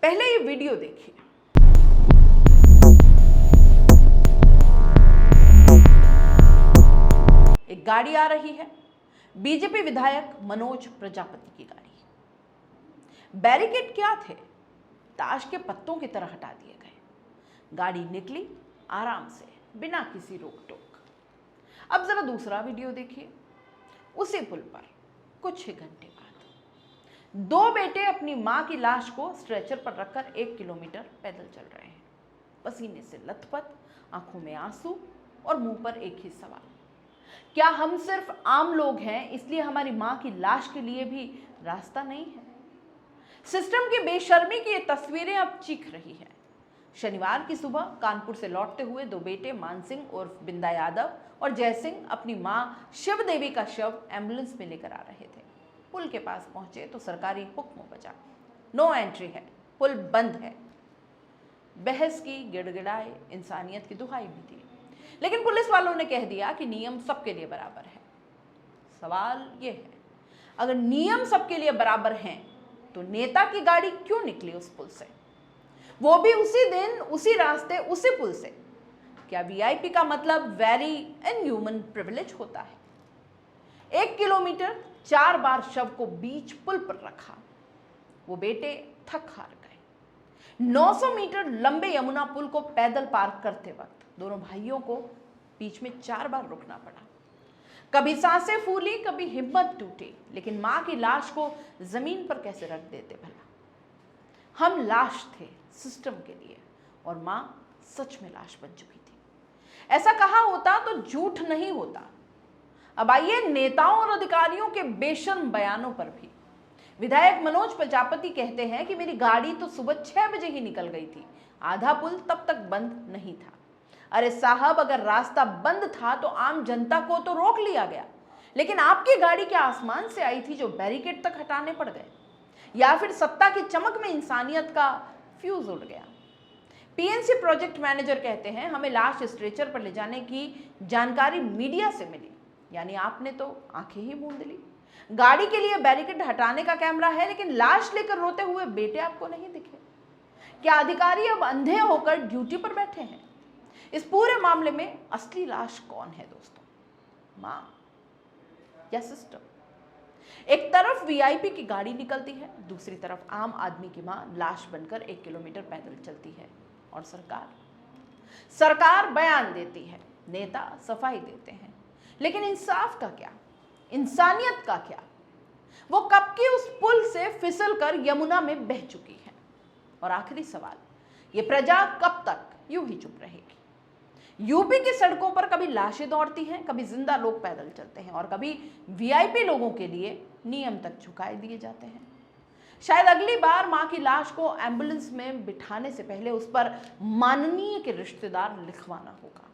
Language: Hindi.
पहले ये वीडियो देखिए। एक गाड़ी आ रही है, बीजेपी विधायक मनोज प्रजापति की गाड़ी। बैरिकेड क्या थे, ताश के पत्तों की तरह हटा दिए गए। गाड़ी निकली आराम से, बिना किसी रोक टोक। अब जरा दूसरा वीडियो देखिए। उसी पुल पर कुछ ही घंटे बाद दो बेटे अपनी मां की लाश को स्ट्रेचर पर रखकर 1 किलोमीटर पैदल चल रहे हैं, पसीने से लथपथ, आंखों में आंसू और मुंह पर एक ही सवाल, क्या हम सिर्फ आम लोग हैं इसलिए हमारी मां की लाश के लिए भी रास्ता नहीं है? सिस्टम की बेशर्मी की ये तस्वीरें अब चीख रही हैं। शनिवार की सुबह कानपुर से लौटते हुए दो बेटे मानसिंह उर्फ बिंदा यादव और जयसिंह अपनी मां शिव देवी का शव एम्बुलेंस में लेकर आ रहे थे। पुल के पास पहुंचे तो सरकारी हुक्म बजा, नो एंट्री है, पुल बंद है। बहस की, गिड़गिड़ाए, इंसानियत की दुहाई भी दी, लेकिन पुलिस वालों ने कह दिया कि नियम सबके लिए बराबर है। सवाल ये है, अगर नियम सबके लिए बराबर हैं तो नेता की गाड़ी क्यों निकली उस पुल से, वो भी उसी दिन, उसी रास्ते, उसी पुल से? क्या वीआईपी का मतलब वेरी इनह्यूमन प्रिविलेज होता है? 1 किलोमीटर 4 बार शव को बीच पुल पर रखा। वो बेटे थक हार गए। 900 मीटर लंबे यमुना पुल को पैदल पार करते वक्त दोनों भाइयों को बीच में 4 बार रुकना पड़ा। कभी सांसें फूली, कभी हिम्मत टूटी, लेकिन मां की लाश को जमीन पर कैसे रख देते भला? हम लाश थे सिस्टम के लिए, और मां सच में लाश बन चुकी थी। ऐसा कहा होता तो झूठ नहीं होता। अब आइए नेताओं और अधिकारियों के बेशर्म बयानों पर भी। विधायक मनोज प्रजापति कहते हैं कि मेरी गाड़ी तो सुबह 6 बजे ही निकल गई थी, आधा पुल तब तक बंद नहीं था। अरे साहब, अगर रास्ता बंद था तो आम जनता को तो रोक लिया गया, लेकिन आपकी गाड़ी क्या आसमान से आई थी जो बैरिकेड तक हटाने पड़ गए? या फिर सत्ता की चमक में इंसानियत का फ्यूज उड़ गया? पीएनसी प्रोजेक्ट मैनेजर कहते हैं, हमें लाश स्ट्रेचर पर ले जाने की जानकारी मीडिया से मिली, यानी आपने तो आंखें ही मूंद ली। गाड़ी के लिए बैरिकेड हटाने का कैमरा है, लेकिन लाश लेकर रोते हुए बेटे आपको नहीं दिखे। क्या अधिकारी अब अंधे होकर ड्यूटी पर बैठे हैं? इस पूरे मामले में असली लाश कौन है दोस्तों, मां या सिस्टम? एक तरफ वीआईपी की गाड़ी निकलती है, दूसरी तरफ आम आदमी की मां लाश बनकर 1 किलोमीटर पैदल चलती है, और सरकार बयान देती है, नेता सफाई देते हैं, लेकिन इंसाफ का क्या, इंसानियत का क्या? वो कब की उस पुल से फिसल कर यमुना में बह चुकी है। और आखिरी सवाल, ये प्रजा कब तक यूं ही चुप रहेगी? यूपी की सड़कों पर कभी लाशें दौड़ती हैं, कभी जिंदा लोग पैदल चलते हैं, और कभी वीआईपी लोगों के लिए नियम तक झुकाए दिए जाते हैं। शायद अगली बार मां की लाश को एम्बुलेंस में बिठाने से पहले उस पर माननीय के रिश्तेदार लिखवाना होगा।